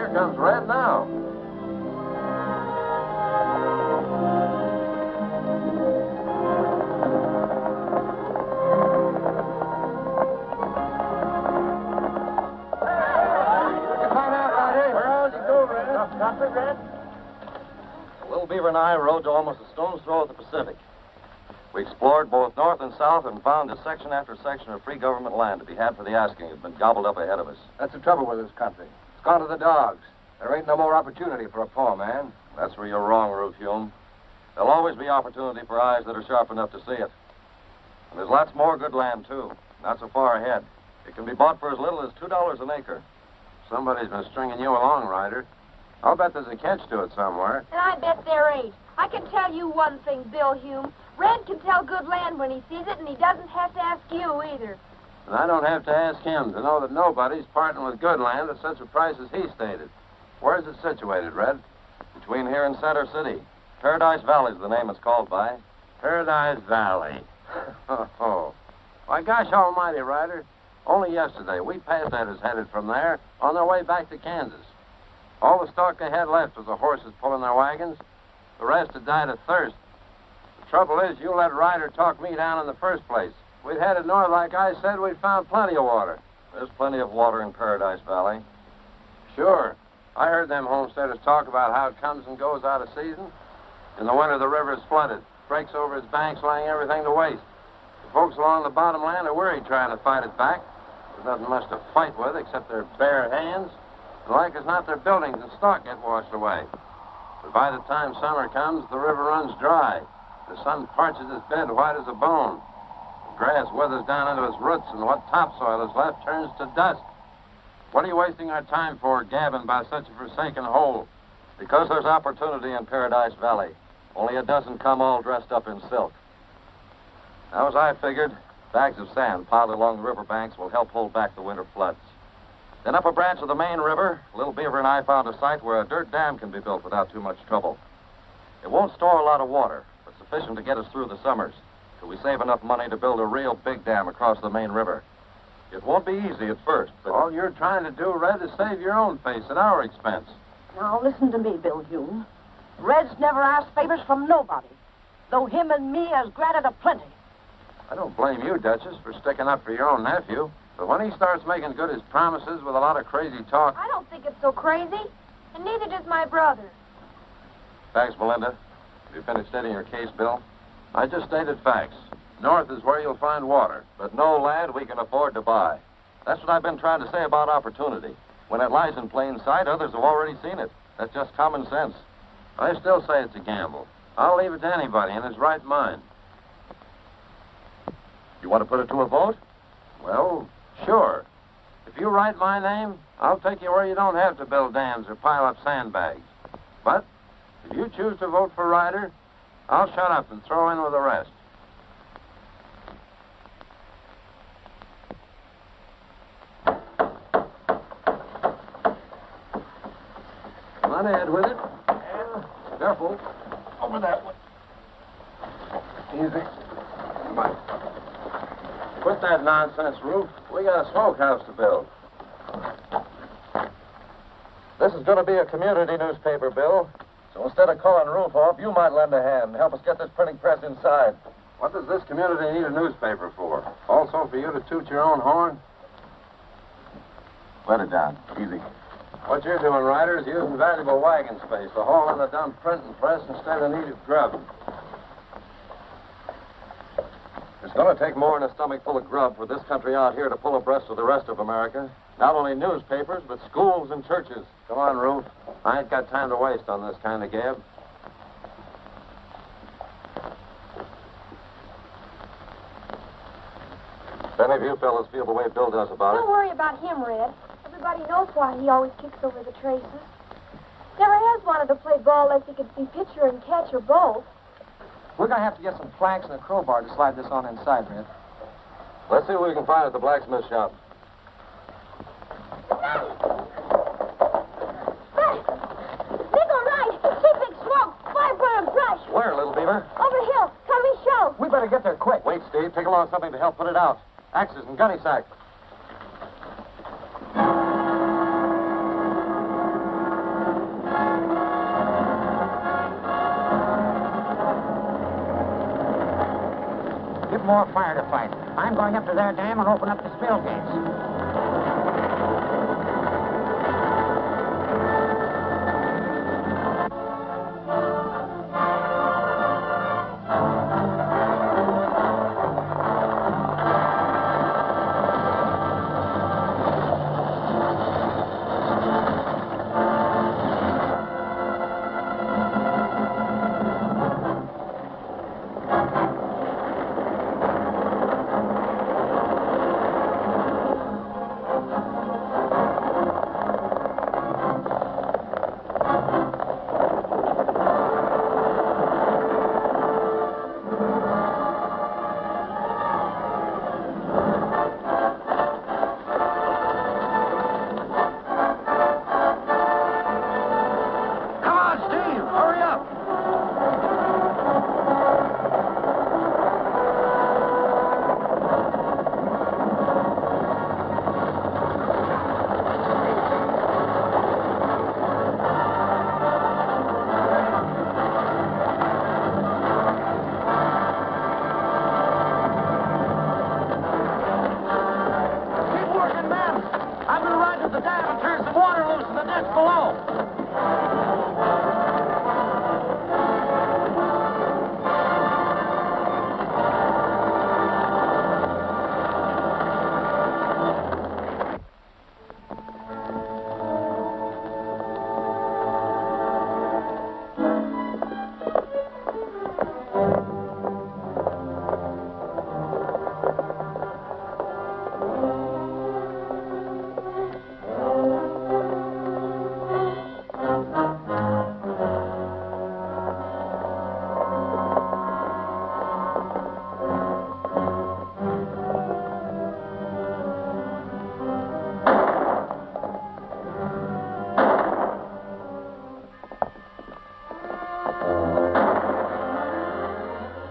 Here comes Red now. Little Beaver and I rode to almost a stone's throw of the Pacific. We explored both north and south and found that section after section of free government land to be had for the asking had been gobbled up ahead of us. That's the trouble with this country. It's gone to the dogs. There ain't no more opportunity for a poor man. That's where you're wrong, Ruth Hume. There'll always be opportunity for eyes that are sharp enough to see it. And there's lots more good land, too. Not so far ahead. It can be bought for as little as $2 an acre. Somebody's been stringing you along, Ryder. I'll bet there's a catch to it somewhere. And I bet there ain't. I can tell you one thing, Bill Hume. Red can tell good land when he sees it, and he doesn't have to ask you either. And I don't have to ask him to know that nobody's parting with good land at such a price as he stated. Where's it situated, Red? Between here and Center City. Paradise Valley is the name it's called by. Paradise Valley. Oh. Why, gosh almighty, Ryder. Only yesterday, we passed that as headed from there on their way back to Kansas. All the stock they had left was the horses pulling their wagons. The rest had died of thirst. The trouble is, you let Ryder talk me down in the first place. We'd headed north, like I said, we'd found plenty of water. There's plenty of water in Paradise Valley. Sure. I heard them homesteaders talk about how it comes and goes out of season. In the winter, the river is flooded, breaks over its banks, laying everything to waste. The folks along the bottom land are worried trying to fight it back. There's nothing much to fight with except their bare hands. And like as not, their buildings and stock get washed away. But by the time summer comes, the river runs dry. The sun parches its bed white as a bone. The grass withers down into its roots, and what topsoil is left turns to dust. What are you wasting our time for, gabbing by such a forsaken hole? Because there's opportunity in Paradise Valley. Only it doesn't come all dressed up in silk. Now, as I figured, bags of sand piled along the riverbanks will help hold back the winter floods. Then up a branch of the main river, Little Beaver and I found a site where a dirt dam can be built without too much trouble. It won't store a lot of water, but sufficient to get us through the summers, till we save enough money to build a real big dam across the main river. It won't be easy at first, but... All you're trying to do, Red, is save your own face at our expense. Now, listen to me, Bill Hume. Red's never asked favors from nobody, though him and me has granted a plenty. I don't blame you, Duchess, for sticking up for your own nephew. But when he starts making good his promises with a lot of crazy talk... I don't think it's so crazy, and neither does my brother. Thanks, Melinda. Have you finished stating your case, Bill? I just stated facts. North is where you'll find water. But no land we can afford to buy. That's what I've been trying to say about opportunity. When it lies in plain sight, others have already seen it. That's just common sense. I still say it's a gamble. I'll leave it to anybody in his right mind. You want to put it to a vote? Well, sure. If you write my name, I'll take you where you don't have to build dams or pile up sandbags. But if you choose to vote for Ryder, I'll shut up and throw in with the rest. Come on ahead with it. Careful. Over that way. Easy. Come on. Quit that nonsense, Ruth. We got a smokehouse to build. This is going to be a community newspaper, Bill. So instead of calling Ruth off, you might lend a hand and help us get this printing press inside. What does this community need a newspaper for? Also for you to toot your own horn? Let it down. Easy. What you're doing, Ryder, is using valuable wagon space to haul in the dump printing press instead of needed grub. It's going to take more than a stomach full of grub for this country out here to pull abreast of the rest of America. Not only newspapers, but schools and churches. Come on, Ruth. I ain't got time to waste on this kind of gab. If any of you fellas feel the way Bill does about Don't worry about him, Red. Everybody knows why he always kicks over the traces. Never has wanted to play ball unless he could be pitcher and catcher both. We're going to have to get some planks and a crowbar to slide this on inside, Red. Let's see what we can find at the blacksmith shop. Big or right, see big smoke, fire and brush. Where, Little Beaver? Over hill, coming show. We better get there quick. Wait, Steve. Take along something to help put it out. Axes and gunny sack. more fire to fight. I'm going up to their dam and open up the spill gates.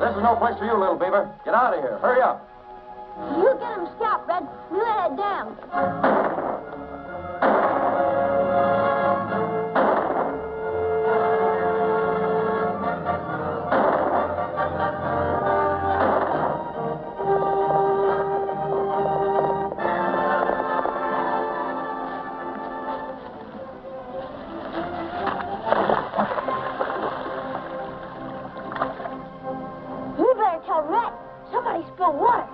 This is no place for you, little beaver. Get out of here. Hurry up. You get him scalped, Red. You let it down. You better tell Red. Somebody spilled water.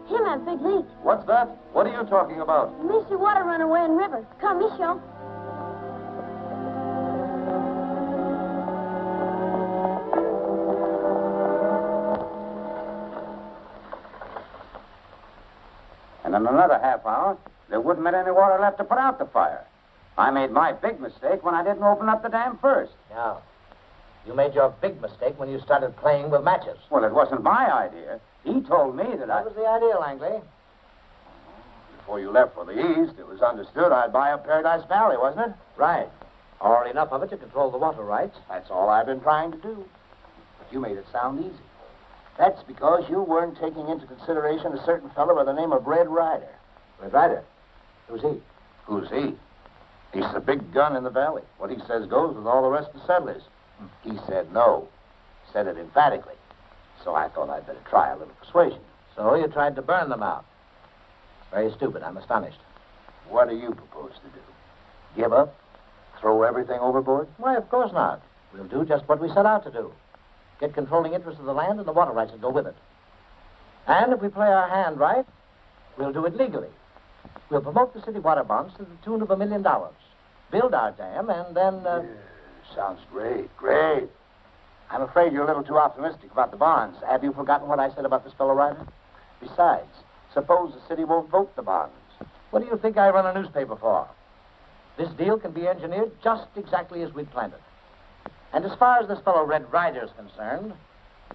Him have big leak. What's that? What are you talking about? Miss your water run away in river. Come, Miss you. And in another half hour, there wouldn't be any water left to put out the fire. I made my big mistake when I didn't open up the dam first. Yeah. You made your big mistake when you started playing with matches. Well, it wasn't my idea. He told me that What was the idea, Langley? Before you left for the East, it was understood I'd buy up Paradise Valley, wasn't it? Right. Or enough of it to control the water rights. That's all I've been trying to do. But you made it sound easy. That's because you weren't taking into consideration a certain fellow by the name of Red Ryder. Red Ryder? Who's he? Who's he? He's the big gun in the valley. What he says goes with all the rest of the settlers. He said no. Said it emphatically. So I thought I'd better try a little persuasion. So you tried to burn them out. Very stupid. I'm astonished. What do you propose to do? Give up? Throw everything overboard? Why, of course not. We'll do just what we set out to do. Get controlling interest of the land and the water rights that go with it. And if we play our hand right, we'll do it legally. We'll promote the city water bonds to the tune of $1 million. Build our dam, and then... Sounds great, great. I'm afraid you're a little too optimistic about the bonds. Have you forgotten what I said about this fellow Ryder? Besides, Suppose the city won't vote the bonds. What do you think I run a newspaper for? This deal can be engineered just exactly as we'd planned it. And as far as this fellow Red Ryder's concerned,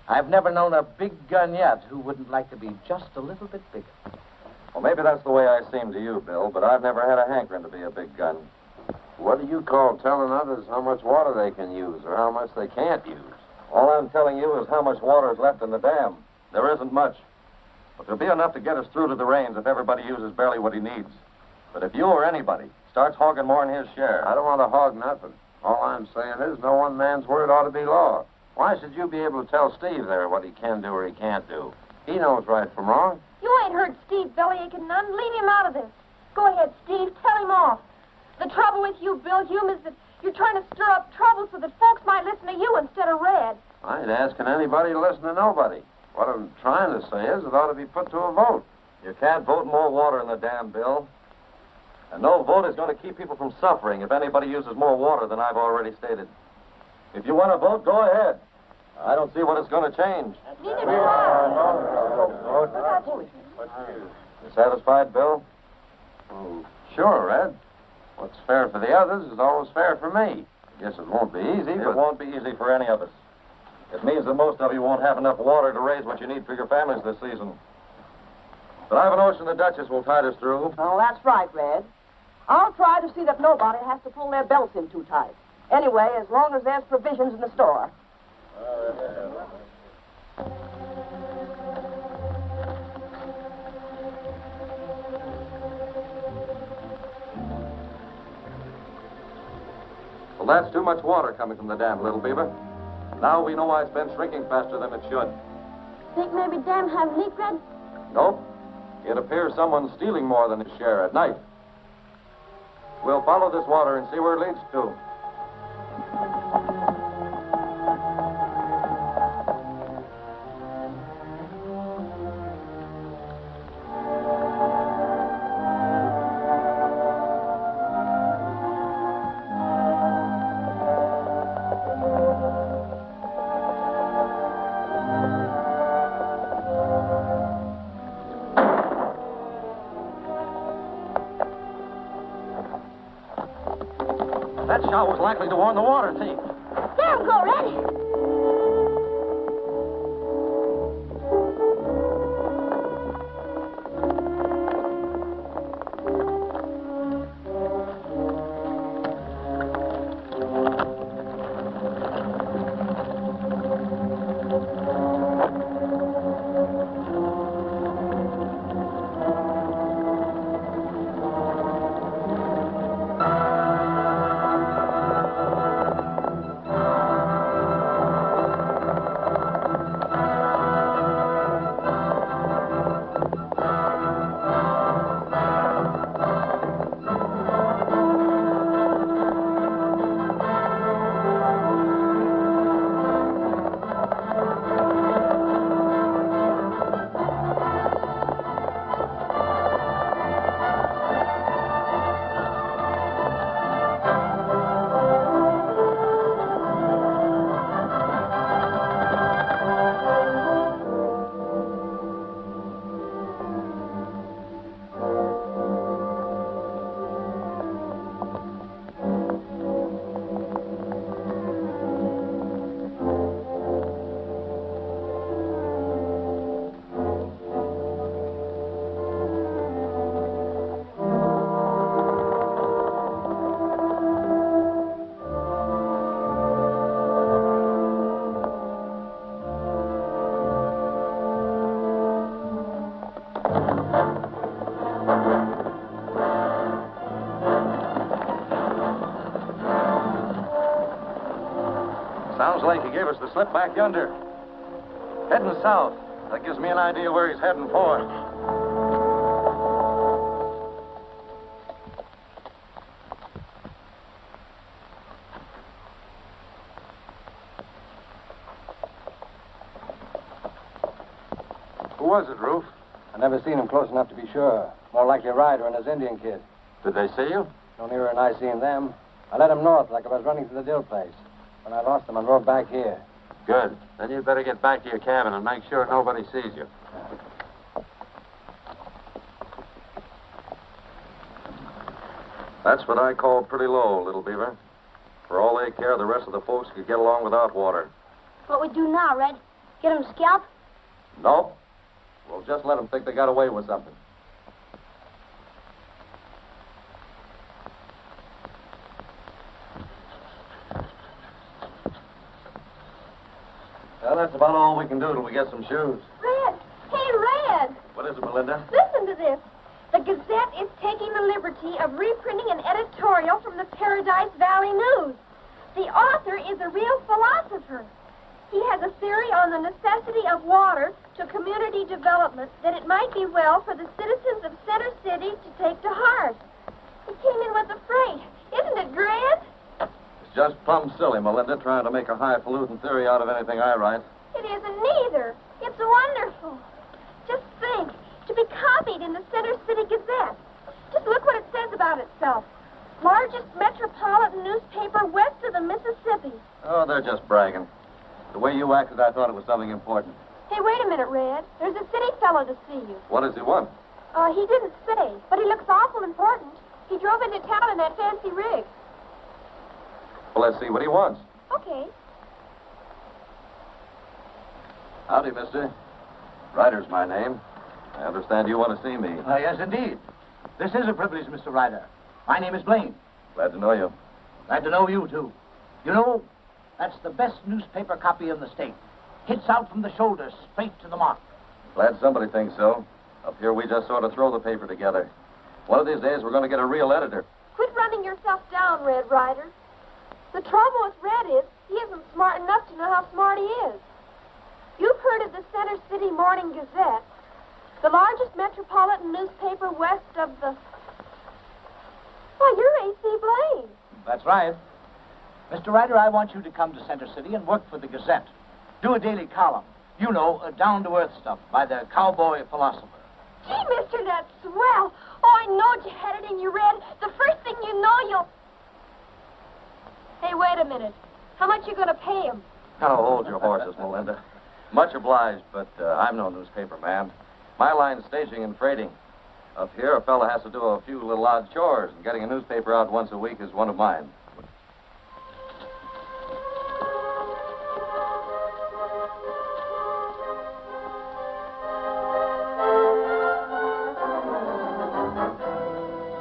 I've never known a big gun yet who wouldn't like to be just a little bit bigger. Well, maybe that's the way I seem to you, Bill, but I've never had a hankering to be a big gun. What do you call telling others how much water they can use or how much they can't use? All I'm telling you is how much water is left in the dam. There isn't much. But there'll be enough to get us through to the rains if everybody uses barely what he needs. But if you or anybody starts hogging more than his share... I don't want to hog nothing. All I'm saying is no one man's word ought to be law. Why should you be able to tell Steve there what he can do or he can't do? He knows right from wrong. You ain't heard Steve bellyaching none. Leave him out of this. Go ahead, Steve. Tell him off. The trouble with you, Bill Hume, is that you're trying to stir up trouble so that folks might listen to you instead of Red. I ain't asking anybody to listen to nobody. What I'm trying to say is it ought to be put to a vote. You can't vote more water in the dam, Bill. And no vote is going to keep people from suffering if anybody uses more water than I've already stated. If you want to vote, go ahead. I don't see what it's going to change. Neither do I. You satisfied, Bill? Oh, sure, Red. What's fair for the others is always fair for me. Guess it won't be easy, It but... won't be easy for any of us. It means that most of you won't have enough water to raise what you need for your families this season. But I've a notion the Duchess will tide us through. Oh, that's right, Red. I'll try to see that nobody has to pull their belts in too tight. Anyway, as long as there's provisions in the store. Well, that's too much water coming from the dam, Little Beaver. Now we know why it's been shrinking faster than it should. Think maybe dam have leak, Red? Nope. It appears someone's stealing more than his share at night. We'll follow this water and see where it leads to. That shot was likely to warn the water thief. There we go, Red. Sounds like he gave us the slip back yonder. Heading south. That gives me an idea where he's heading for. Who was it, Roof? I never seen him close enough to be sure. More likely a rider and his Indian kid. Did they see you? No nearer than I seen them. I led him north like I was running to the Dill place. When I lost him, I rode back here. Good. Then you'd better get back to your cabin and make sure nobody sees you. That's what I call pretty low, little beaver. For all they care, the rest of the folks could get along without water. What we do now, Red? Get him scalped? Nope. We'll just let them think they got away with something. Well, that's about all we can do till we get some shoes. Red! Hey, Red! What is it, Melinda? Listen to this. The Gazette is taking the liberty of reprinting an editorial from the Paradise Valley News. The author is a real philosopher. He has a theory on the necessity of water to community development that it might be well for the citizens of Center City to take to heart. He came in with the freight. Isn't it grand? It's just plumb silly, Melinda, trying to make a highfalutin theory out of anything I write. It isn't neither. It's wonderful. Just think, to be copied in the Center City Gazette. Just look what it says about itself. Largest metropolitan newspaper west of the Mississippi. Oh, they're just bragging. The way you acted, I thought it was something important. Hey, wait a minute, Red. There's a city fellow to see you. What does he want? He didn't say, but he looks awful important. He drove into town in that fancy rig. Well, let's see what he wants. Okay. Howdy, mister. Ryder's my name. I understand you want to see me. Yes, indeed. This is a privilege, Mr. Ryder. My name is Blaine. Glad to know you. Glad to know you, too. You know, that's the best newspaper copy in the state. Hits out from the shoulders, straight to the mark. Glad somebody thinks so. Up here, we just sort of throw the paper together. One of these days, we're going to get a real editor. Quit running yourself down, Red Ryder. The trouble with Red is he isn't smart enough to know how smart he is. You've heard of the Center City Morning Gazette, the largest metropolitan newspaper west of the... Why, you're A.C. Blaine. That's right. Mr. Ryder, I want you to come to Center City and work for the Gazette. Do a daily column. You know, down-to-earth stuff by the cowboy philosopher. Gee, mister, that's swell. Oh, I knowed you had it in you, Red. The first thing you know, you'll... Hey, wait a minute. How much you going to pay him? Now, hold your horses, Melinda. Much obliged, but I'm no newspaper man. My line's staging and freighting. Up here, a fella has to do a few little odd chores, and getting a newspaper out once a week is one of mine.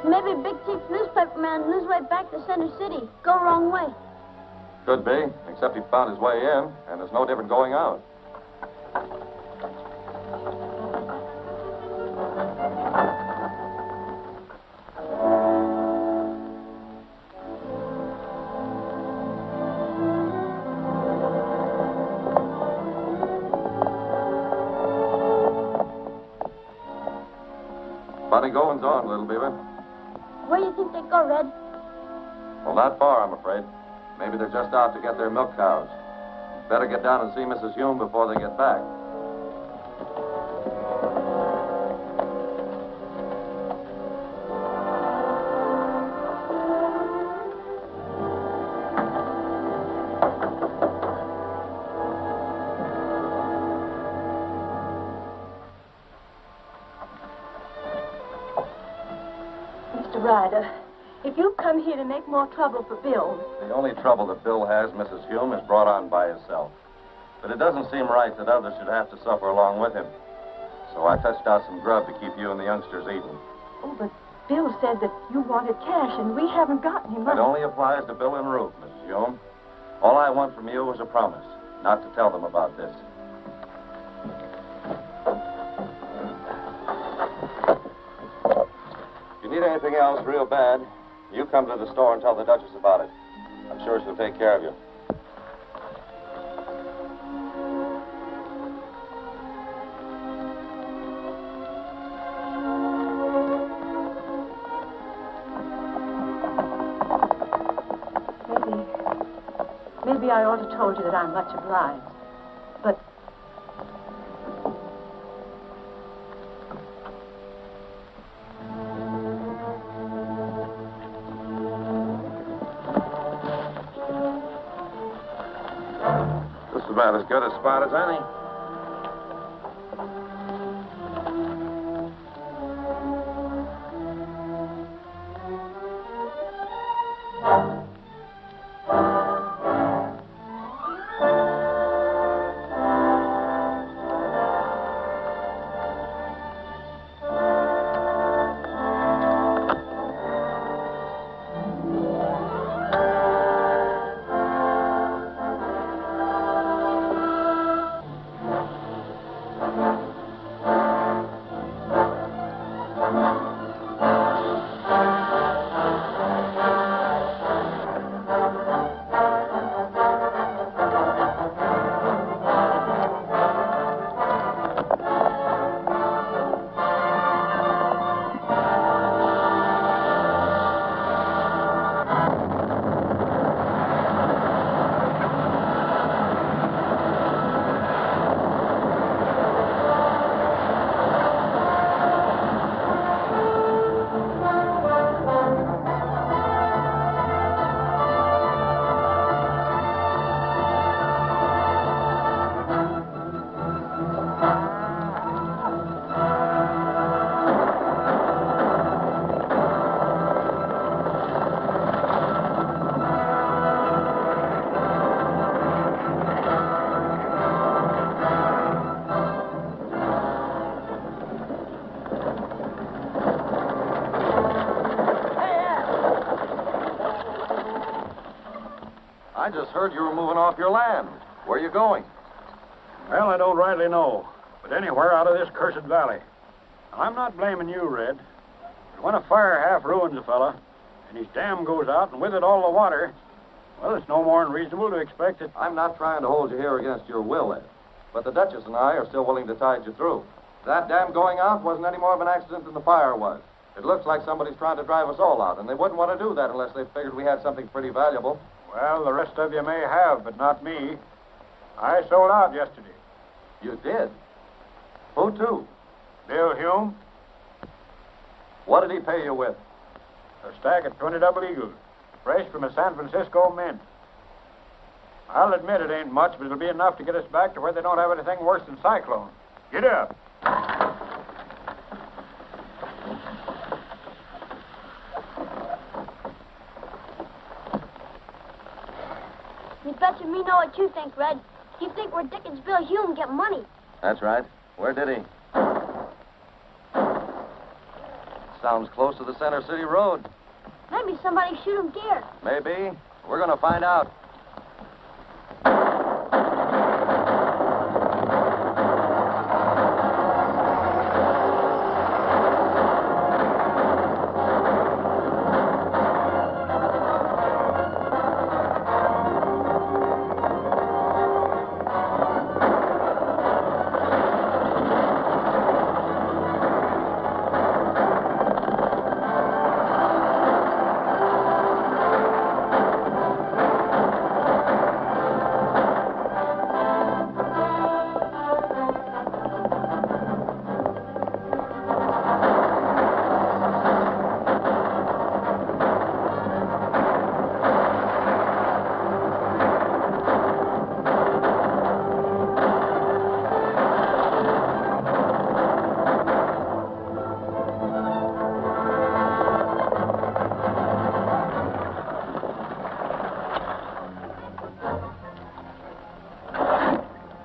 Maybe Big Chief's newspaper man on his way back to Center City. Go wrong way. Could be, except he found his way in, and it's no different going out. Funny goings on, little beaver. Where do you think they go, Red? Well, not far, I'm afraid. Maybe they're just out to get their milk cows. Better get down and see Mrs. Hume before they get back. Mr. Ryder, if you come here to make more trouble for Bill... The only trouble that Bill has, Mrs. Hume, is brought on by himself. But it doesn't seem right that others should have to suffer along with him. So I fetched out some grub to keep you and the youngsters eating. Oh, but Bill said that you wanted cash, and we haven't gotten him It only applies to Bill and Ruth, Mrs. Hume. All I want from you is a promise, not to tell them about this. If you need anything else real bad, you come to the store and tell the Duchess about it. I'm sure she'll take care of you. Maybe I ought to have told you that I'm much obliged. But... Just about as good a spot as any. heard you were moving off your land. Where are you going? Well, I don't rightly know, but anywhere out of this cursed valley. I'm not blaming you, Red. But when a fire half ruins a fella, and his dam goes out, and with it all the water, well, it's no more than reasonable to expect that... I'm not trying to hold you here against your will, Ed. But the Duchess and I are still willing to tide you through. That dam going out wasn't any more of an accident than the fire was. It looks like somebody's trying to drive us all out, and they wouldn't want to do that unless they figured we had something pretty valuable. Well, the rest of you may have, but not me. I sold out yesterday. You did? Who to? Bill Hume, What did he pay you with? a stack of 20 double eagles, fresh from a San Francisco mint. I'll admit it ain't much, but it'll be enough to get us back to where they don't have anything worse than cyclone. Get up. You betcha me know what you think, Red. You think where Dickens Bill Hume get money. That's right. Where did he? Sounds close to the Center City Road. Maybe somebody shoot him deer. Maybe. We're going to find out.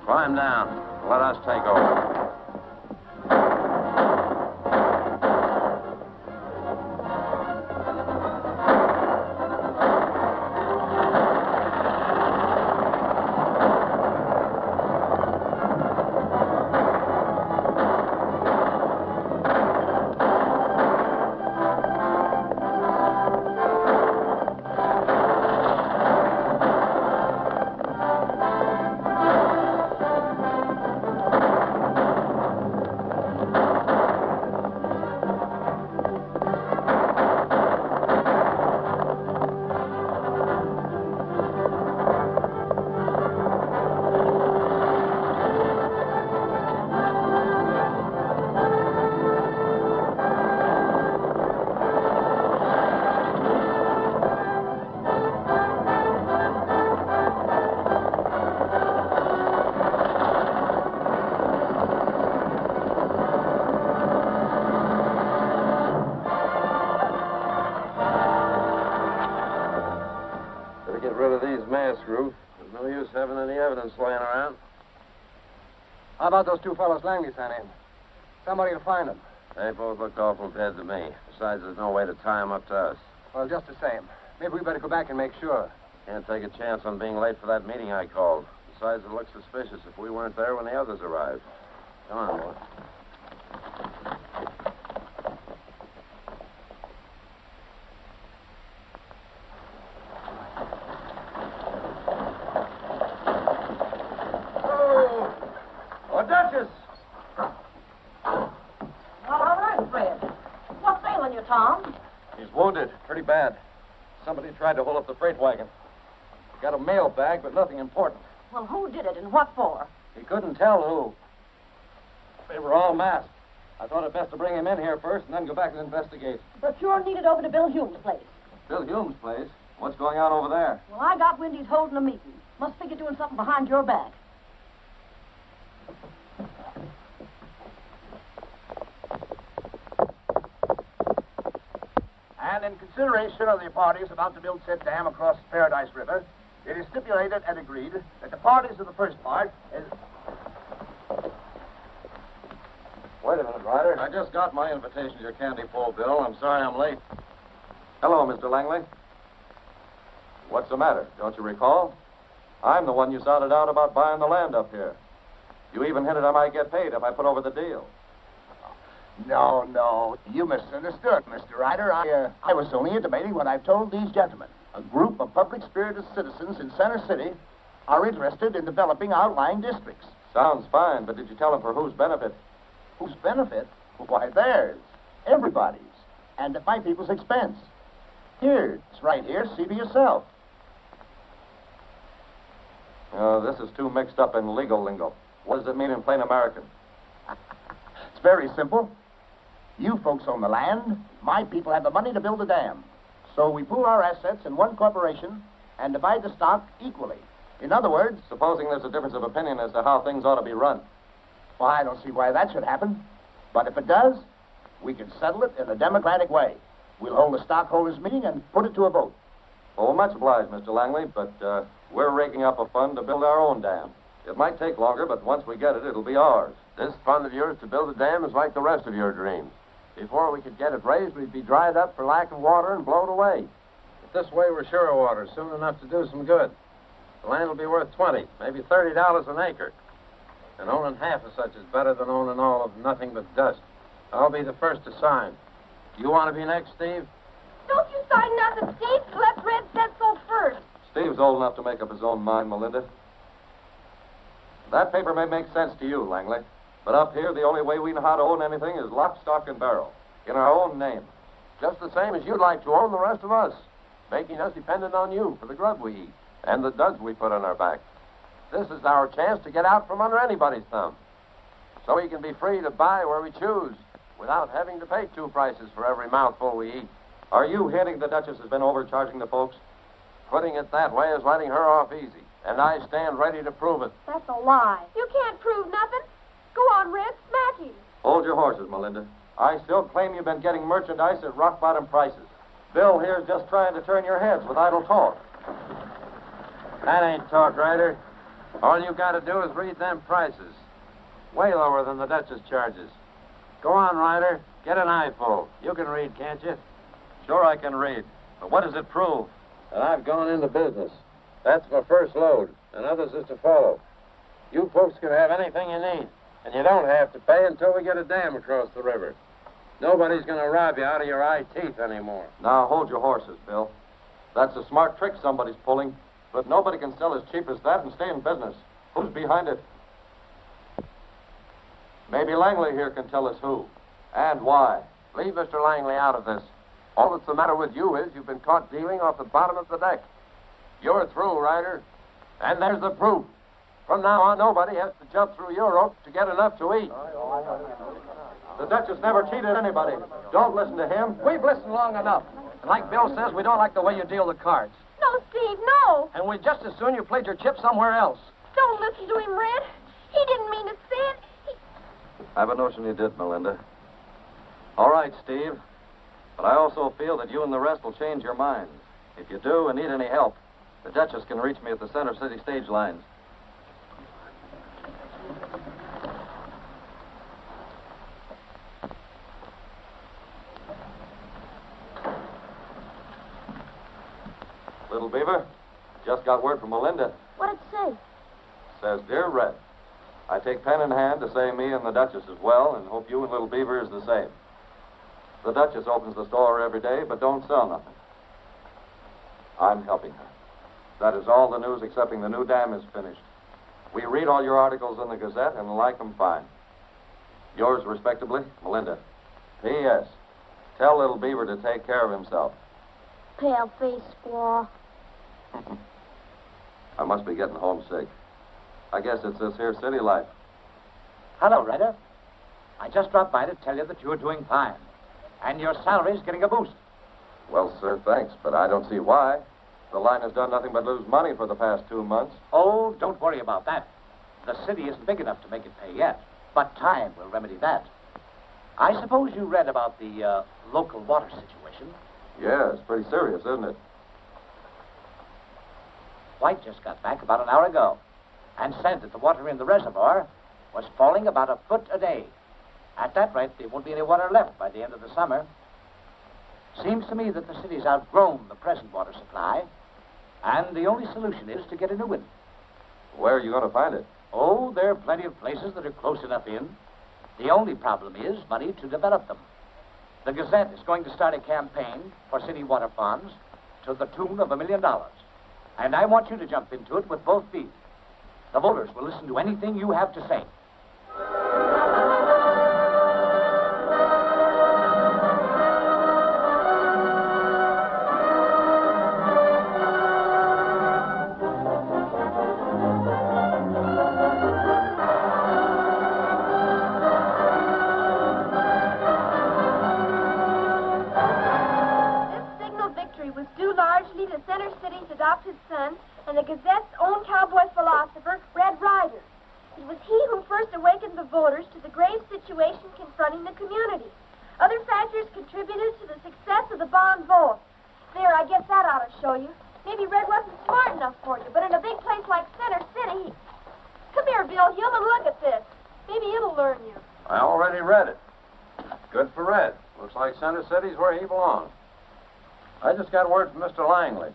Climb down. Let us take over. Get rid of these masks, Ruth. There's no use having any evidence laying around. How about those two fellows Langley sent in? Somebody will find them. They both looked awful dead to me. Besides, there's no way to tie them up to us. Well, just the same. Maybe we better go back and make sure. Can't take a chance on being late for that meeting I called. Besides, it looks suspicious if we weren't there when the others arrived. Come on, boy. Duchess! All right, Fred. What's ailing you, Tom? He's wounded. Pretty bad. Somebody tried to hold up the freight wagon. Got a mail bag, but nothing important. Well, who did it and what for? He couldn't tell who. They were all masked. I thought it best to bring him in here first and then go back and investigate. But you're needed over to Bill Hume's place. Bill Hume's place? What's going on over there? Well, I got wind he's holding a meeting. Must think you're doing something behind your back. And in consideration of the parties about to build said dam across the Paradise River, it is stipulated and agreed that the parties of the first part is... Wait a minute, Ryder. I just got my invitation to your candy pull, Bill. I'm sorry I'm late. Hello, Mr. Langley. What's the matter? Don't you recall? I'm the one you sounded out about buying the land up here. You even hinted I might get paid if I put over the deal. No. You misunderstood, Mr. Ryder. I was only intimating what I've told these gentlemen. A group of public-spirited citizens in Center City are interested in developing outlying districts. Sounds fine, but did you tell them for whose benefit? Whose benefit? Why, theirs. Everybody's. And at my people's expense. Here, it's right here. See for yourself. This is too mixed up in legal lingo. What does it mean in plain American? It's very simple. You folks own the land. My people have the money to build a dam. So we pool our assets in one corporation and divide the stock equally. In other words... Supposing there's a difference of opinion as to how things ought to be run. Well, I don't see why that should happen. But if it does, we can settle it in a democratic way. We'll hold a stockholders' meeting and put it to a vote. Oh, much obliged, Mr. Langley, but we're raking up a fund to build our own dam. It might take longer, but once we get it, it'll be ours. This fund of yours to build a dam is like the rest of your dreams. Before we could get it raised, we'd be dried up for lack of water and blown away. But this way, we're sure of water soon enough to do some good. The land will be worth $20, maybe $30 an acre. And owning half of such is better than owning all of nothing but dust. I'll be the first to sign. You want to be next, Steve? Don't you sign nothing, Steve. Let Red said so first. Steve's old enough to make up his own mind, Melinda. That paper may make sense to you, Langley. But up here, the only way we know how to own anything is lock, stock, and barrel. In our own name. Just the same as you'd like to own the rest of us. Making us dependent on you for the grub we eat. And the duds we put on our backs. This is our chance to get out from under anybody's thumb. So we can be free to buy where we choose. Without having to pay 2 prices for every mouthful we eat. Are you hinting the Duchess has been overcharging the folks? Putting it that way is letting her off easy. And I stand ready to prove it. That's a lie. You can't prove nothing. Go on, Red. Smack him. Hold your horses, Melinda. I still claim you've been getting merchandise at rock-bottom prices. Bill here's just trying to turn your heads with idle talk. That ain't talk, Ryder. All you got to do is read them prices. Way lower than the Duchess charges. Go on, Ryder. Get an eyeful. You can read, can't you? Sure I can read. But what does it prove? And I've gone into business. That's my first load, and others is to follow. You folks can have anything you need, and you don't have to pay until we get a dam across the river. Nobody's going to rob you out of your eye teeth anymore. Now, hold your horses, Bill. That's a smart trick somebody's pulling, but nobody can sell as cheap as that and stay in business. Who's behind it? Maybe Langley here can tell us who and why. Leave Mr. Langley out of this. All that's the matter with you is you've been caught dealing off the bottom of the deck. You're through, Ryder. And there's the proof. From now on, nobody has to jump through your rope to get enough to eat. The Duchess never cheated anybody. Don't listen to him. We've listened long enough. And like Bill says, we don't like the way you deal the cards. No, Steve, no. And we'd just as soon you played your chip somewhere else. Don't listen to him, Red. He didn't mean to say it. I have a notion you did, Melinda. All right, Steve. But I also feel that you and the rest will change your minds. If you do and need any help, the Duchess can reach me at the Center City stage lines. Little Beaver, just got word from Melinda. What'd it say? Says, Dear Red, I take pen in hand to say me and the Duchess as well, and hope you and Little Beaver is the same. The Duchess opens the store every day, but don't sell nothing. I'm helping her. That is all the news excepting the new dam is finished. We read all your articles in the Gazette and like them fine. Yours respectably, Melinda. P.S. Tell Little Beaver to take care of himself. Pale-faced squaw. I must be getting homesick. I guess it's this here city life. Hello, Ryder. I just dropped by to tell you that you're doing fine. And your salary's getting a boost. Well, sir, thanks, but I don't see why. The line has done nothing but lose money for the past 2 months. Oh, don't worry about that. The city isn't big enough to make it pay yet. But time will remedy that. I suppose you read about the local water situation. Yeah, it's pretty serious, isn't it? White just got back about an hour ago and said that the water in the reservoir was falling about a foot a day. At that rate, there won't be any water left by the end of the summer. Seems to me that the city's outgrown the present water supply, and the only solution is to get a new one. Where are you going to find it? Oh, there are plenty of places that are close enough in. The only problem is money to develop them. The Gazette is going to start a campaign for city water ponds to the tune of $1 million. And I want you to jump into it with both feet. The voters will listen to anything you have to say. Adopted son and the Gazette's own cowboy philosopher, Red Ryder. It was he who first awakened the voters to the grave situation confronting the community. Other factors contributed to the success of the bond vote. There, I guess that ought to show you. Maybe Red wasn't smart enough for you, but in a big place like Center City... Come here, Bill Hume, and look at this. Maybe it'll learn you. I already read it. Good for Red. Looks like Center City's where he belongs. I just got word from Mr. Langley.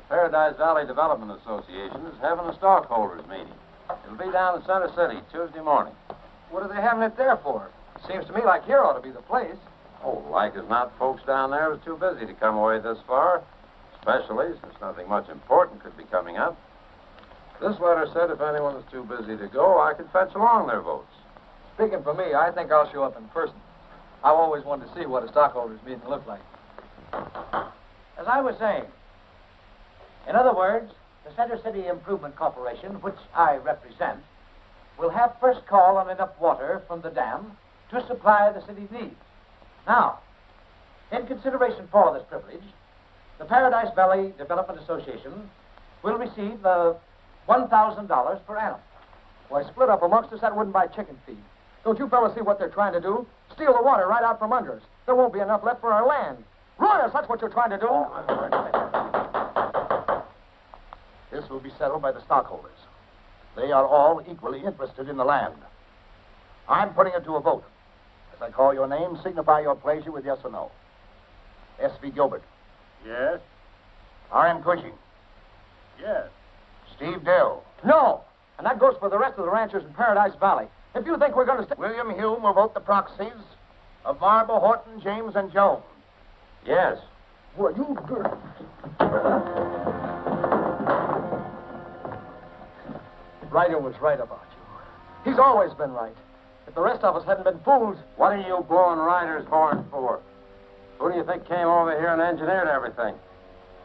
Paradise Valley Development Association is having a stockholders meeting. It'll be down in Center City Tuesday morning. What are they having it there for? Seems to me like here ought to be the place. Oh, like as not, folks down there are too busy to come away this far, especially since nothing much important could be coming up. This letter said if anyone is too busy to go, I could fetch along their votes. Speaking for me, I think I'll show up in person. I've always wanted to see what a stockholders meeting looked like. As I was saying, in other words, the Center City Improvement Corporation, which I represent, will have first call on enough water from the dam to supply the city's needs. Now, in consideration for this privilege, the Paradise Valley Development Association will receive $1,000 per annum. Why, split up amongst us, that wouldn't buy chicken feed. Don't you fellas see what they're trying to do? Steal the water right out from under us. There won't be enough left for our land. Ruin us, that's what you're trying to do. This will be settled by the stockholders. They are all equally interested in the land. I'm putting it to a vote. As I call your name, signify your pleasure with yes or no. S.V. Gilbert. Yes? R.M. Cushing. Yes. Steve Dill. No! And that goes for the rest of the ranchers in Paradise Valley. If you think we're going to stay... William Hume will vote the proxies of Marble, Horton, James, and Jones. Yes. Well, you good. Ryder was right about you. He's always been right. If the rest of us hadn't been fools... What are you blowing Ryder's horn for? Who do you think came over here and engineered everything?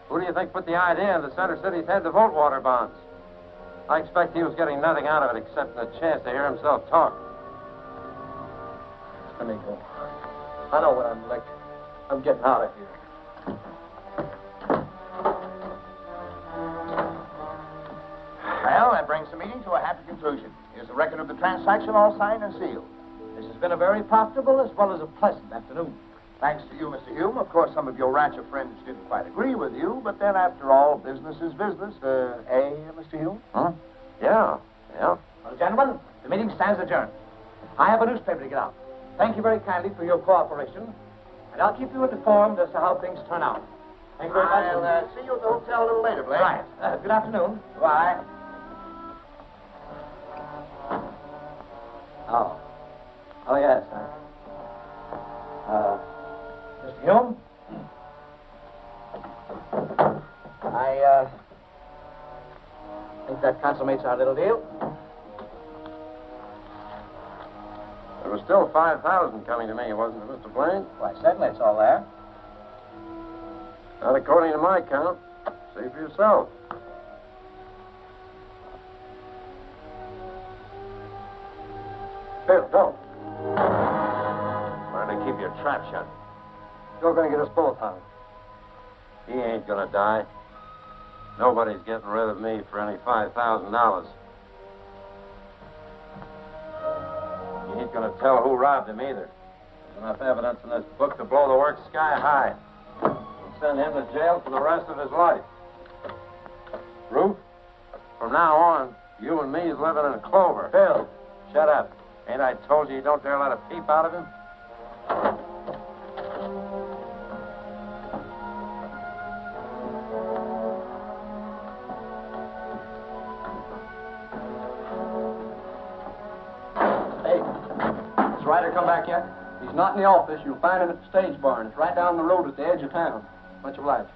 Who do you think put the idea in the Center City's head to vote water bonds? I expect he was getting nothing out of it except a chance to hear himself talk. Let me go. I know what I'm like. I'm getting out of here. Well, that brings the meeting to a happy conclusion. Here's a record of the transaction, all signed and sealed. This has been a very profitable as well as a pleasant afternoon. Thanks to you, Mr. Hume. Of course, some of your rancher friends didn't quite agree with you, but then, after all, business is business. Mr. Hume? Huh? Yeah. Well, gentlemen, the meeting stands adjourned. I have a newspaper to get out. Thank you very kindly for your cooperation, and I'll keep you informed as to how things turn out. Thank you very much. I'll see you at the hotel a little later, Blake. Right. Good afternoon. Bye. Oh, yes. Mr. Hume? I think that consummates our little deal. There was still $5,000 coming to me, wasn't it, Mr. Blaine? Why, certainly it's all there. Not according to my count. See for yourself. Bill, don't. Learn to keep your trap shut. You're going to get us both hung. He ain't gonna die. Nobody's getting rid of me for any $5,000. He ain't gonna tell who robbed him either. There's enough evidence in this book to blow the works sky high. And send him to jail for the rest of his life. Ruth, from now on, you and me's living in clover. Bill. Shut up. Ain't I told you don't dare let a peep out of him? Ryder come back yet? He's not in the office. You'll find him at the stage barn. It's right down the road at the edge of town. Much obliged.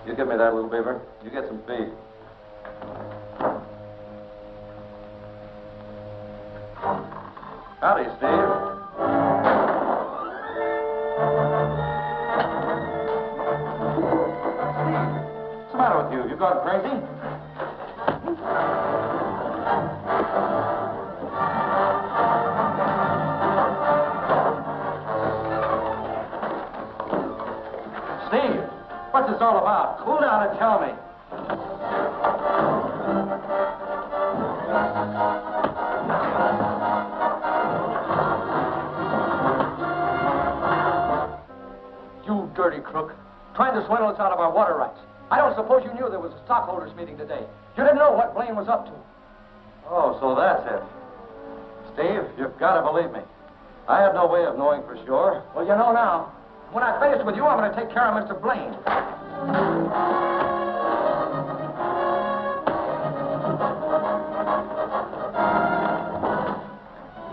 You give me that, little beaver. You get some feed. Howdy, Steve. What's the matter with you? You gone crazy? Steve, what's this all about? Cool down and tell me. You dirty crook. Trying to swindle us out of our water rights. I don't suppose you knew there was a stockholders meeting today. You didn't know what Blaine was up to. Oh, so that's it. Steve, you've got to believe me. I had no way of knowing for sure. Well, you know now. When I finish with you, I'm going to take care of Mr. Blaine.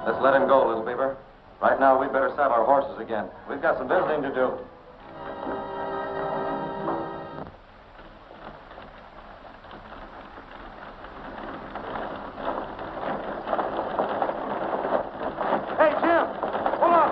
Let's let him go, little beaver. Right now, we'd better saddle our horses again. We've got some visiting to do. Hey, Jim! Hold on!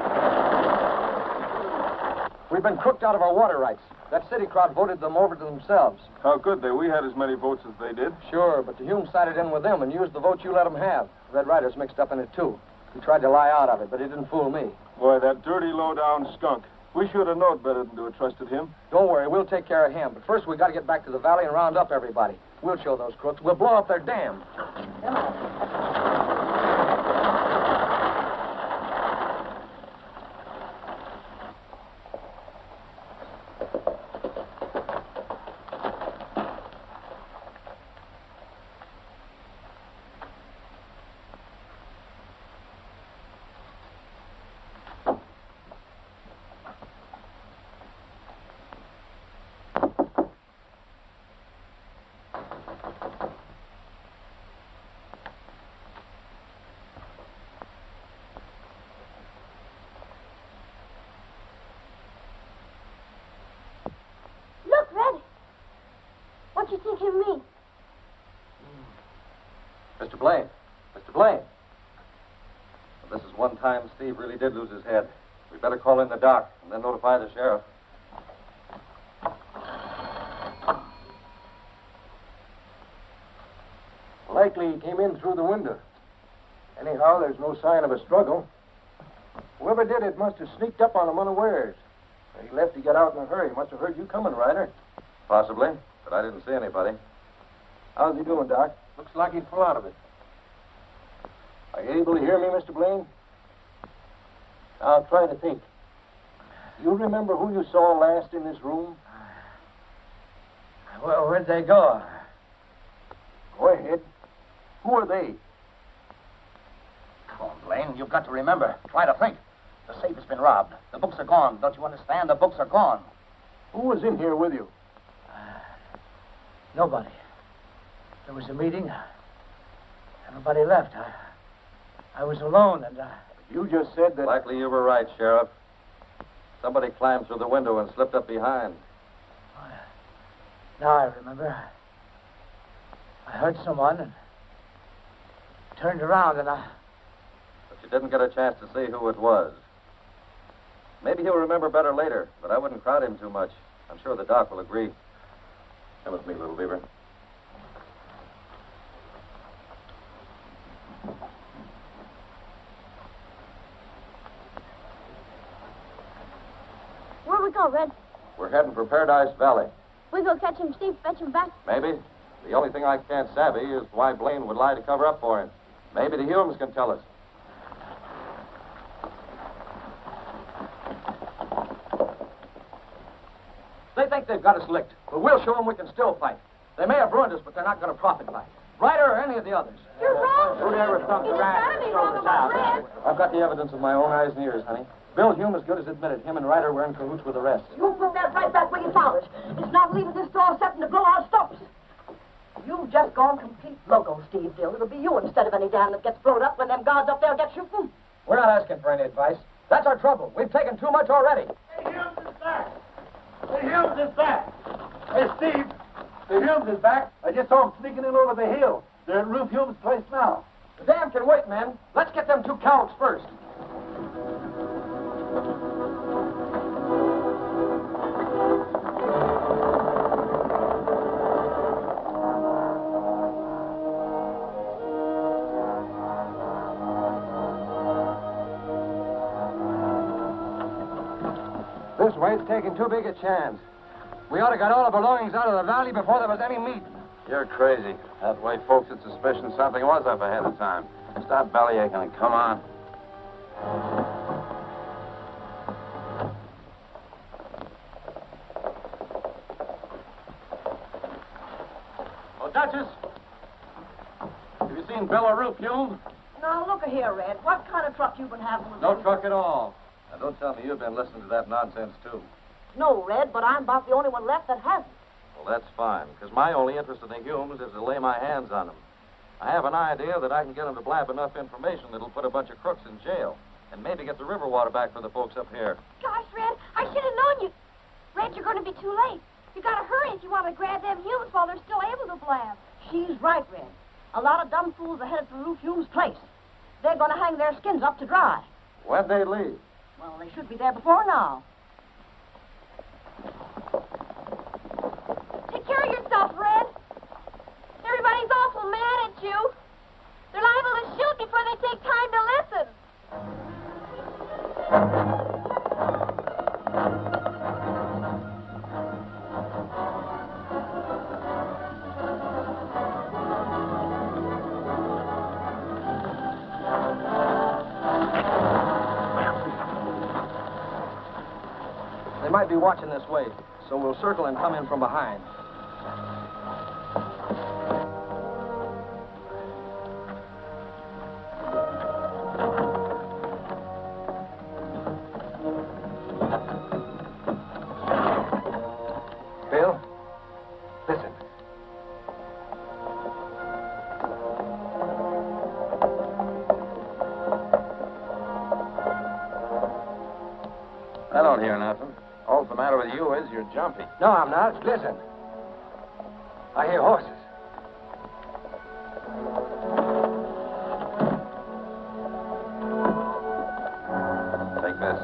We've been crooked out of our water rights. That city crowd voted them over to themselves. How could they? We had as many votes as they did. Sure, but the Hume sided in with them and used the vote you let them have. Red Ryder's mixed up in it, too. He tried to lie out of it, but he didn't fool me. Boy, that dirty, low-down skunk. We should have known better than to have trusted him. Don't worry, we'll take care of him. But first, we got to get back to the valley and round up everybody. We'll show those crooks. We'll blow up their dam. What you think of me? Mr. Blaine. Mr. Blaine. Well, this is one time Steve really did lose his head. We'd better call in the doc and then notify the sheriff. Likely he came in through the window. Anyhow, there's no sign of a struggle. Whoever did it must have sneaked up on him unawares. He left to get out in a hurry. Must have heard you coming, Ryder. Possibly, but I didn't see anybody. How's he doing, Doc? Looks like he'd full out of it. Are you able to hear me, Mr. Blaine? Now, try to think. You remember who you saw last in this room? Well, where'd they go? Go ahead. Who are they? Come on, Blaine. You've got to remember. Try to think. The safe has been robbed. The books are gone. Don't you understand? The books are gone. Who was in here with you? Nobody. There was a meeting. Everybody left. I was alone, and You just said that... Likely you were right, Sheriff. Somebody climbed through the window and slipped up behind. Now I remember. I heard someone and turned around, and But you didn't get a chance to see who it was. Maybe he'll remember better later, but I wouldn't crowd him too much. I'm sure the doc will agree. Come with me, little beaver. Where we go, Red? We're heading for Paradise Valley. We go catch him, Steve, fetch him back. Maybe. The only thing I can't savvy is why Blaine would lie to cover up for him. Maybe the Humes can tell us. They think they've got us licked, but we'll show them we can still fight. They may have ruined us, but they're not going to profit by it. Ryder or any of the others. You're wrong. Who'd ever thump the rat and sold us out? I've got the evidence of my own eyes and ears, honey. Bill Hume as good as admitted him and Ryder were in cahoots with the rest. You put that right back where you found it. It's not leaving this store setting to blow out stumps. You've just gone complete loco, Steve Dill. It'll be you instead of any dam that gets blowed up when them guards up there get shooting. We're not asking for any advice. That's our trouble. We've taken too much already. Hey, Humes is back. Hey, Humes is back. Hey, Steve. The Humes is back. I just saw him sneaking in over the hill. They're at Ruth Humes' place now. The dam can wait, men. Let's get them two cowards first. This wait's taking too big a chance. We ought to get all the belongings out of the valley before there was any meat. You're crazy. That way folks would suspicion something was up ahead of time. Stop bellyaching and come on. Oh, Duchess! Have you seen Bill or Ruth Hume? Now, look here, Red. What kind of truck you been having with No them? truck at all. Now, don't tell me you've been listening to that nonsense, too. No, Red, but I'm about the only one left that hasn't. Well, that's fine, because my only interest in the Humes is to lay my hands on them. I have an idea that I can get them to blab enough information that'll put a bunch of crooks in jail and maybe get the river water back for the folks up here. Gosh, Red, I should have known you. Red, you're going to be too late. You got to hurry if you want to grab them Humes while they're still able to blab. She's right, Red. A lot of dumb fools are headed for Ruth Hume's place. They're going to hang their skins up to dry. When'd they leave? Well, they should be there before now. Take care of yourself, Red. Everybody's awful mad at you. They're liable to shoot before they take time to listen. They might be watching this way, so we'll circle and come in from behind. Bill, listen. I don't hear nothing. All's the matter with you is you're jumpy. No, I'm not. Listen. I hear horses. Take this.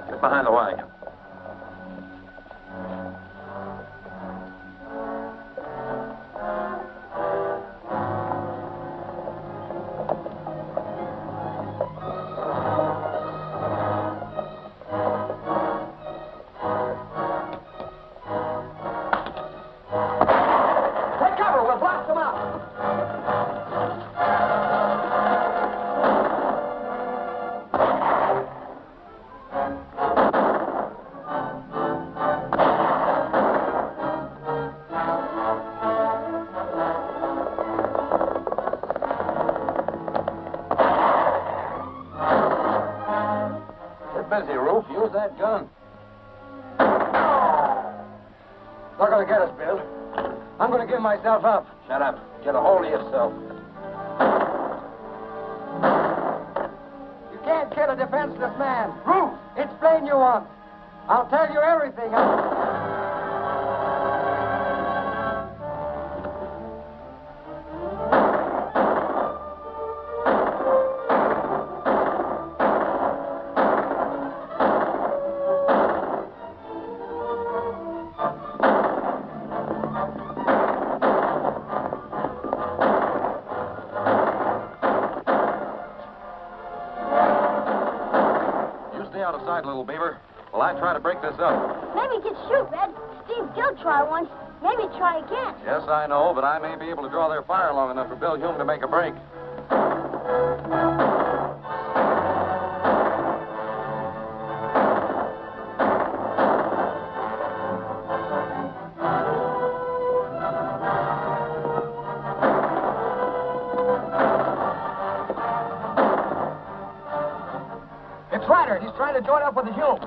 Get behind the wagon. Take cover. We'll blast them out. Get busy, Roof. Use that gun. Not going to get us, Bill. I'm going to give myself up. Shut up. Get a hold of yourself. You can't kill a defenseless man. Ruth, it's plain you want. I'll tell you everything. You stay out of sight, little beaver, while I try to break this up. Maybe you could shoot, Red. Steve did try once. Maybe try again. Yes, I know, but I may be able to draw their fire long enough for Bill Hume to make a break. trying to join up with the Humes.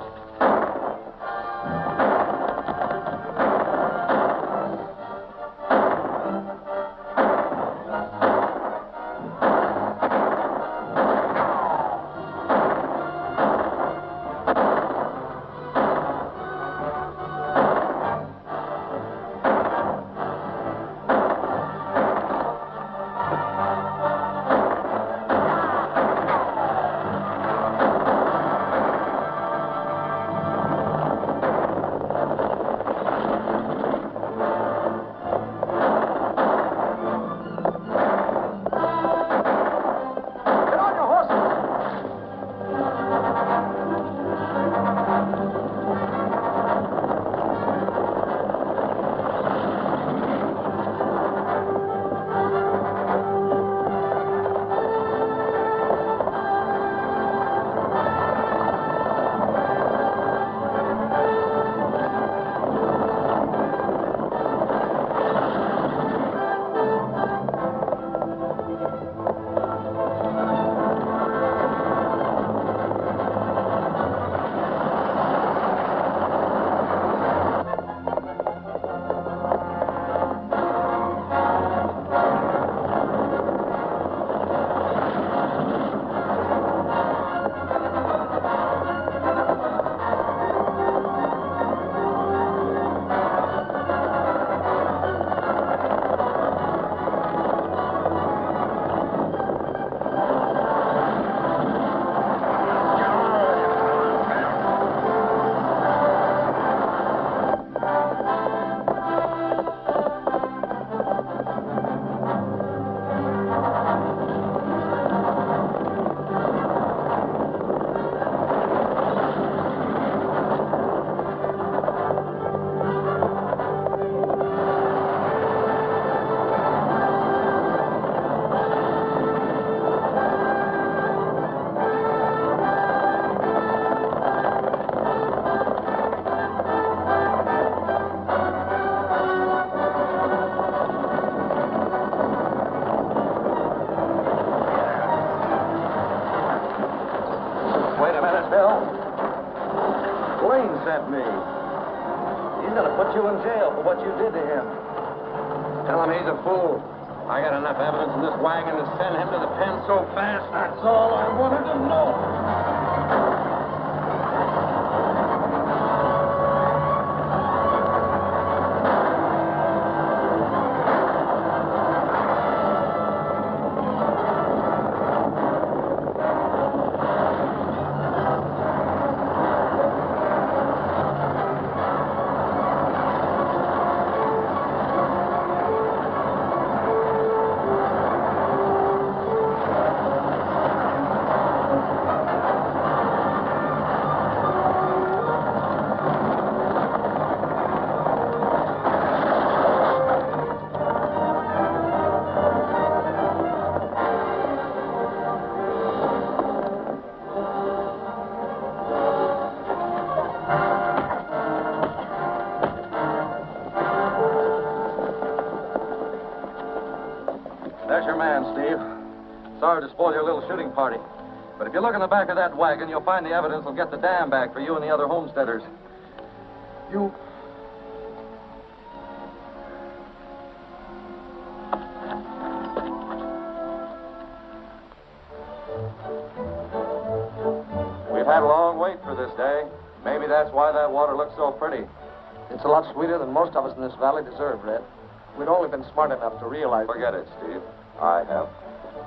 Sent me. He's going to put you in jail for what you did to him. Tell him he's a fool. I got enough evidence in this wagon to send him to the pen so fast. That's all I wanted to know. There's your man, Steve. Sorry to spoil your little shooting party. But if you look in the back of that wagon, you'll find the evidence that'll get the dam back for you and the other homesteaders. You... We've had a long wait for this day. Maybe that's why that water looks so pretty. It's a lot sweeter than most of us in this valley deserve, Red. We'd only been smart enough to realize... Forget it, Steve. I have.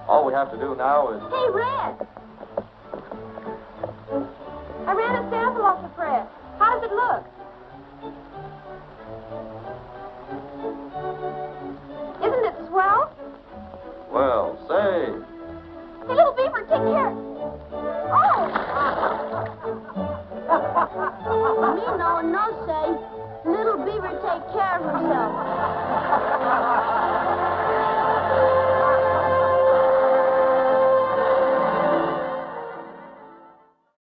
All we have to do now is... Hey, Red! I ran a sample off the press. How does it look? Isn't it swell? Well, say... Hey, little beaver, take care. Oh! Me no say. Little beaver take care of herself.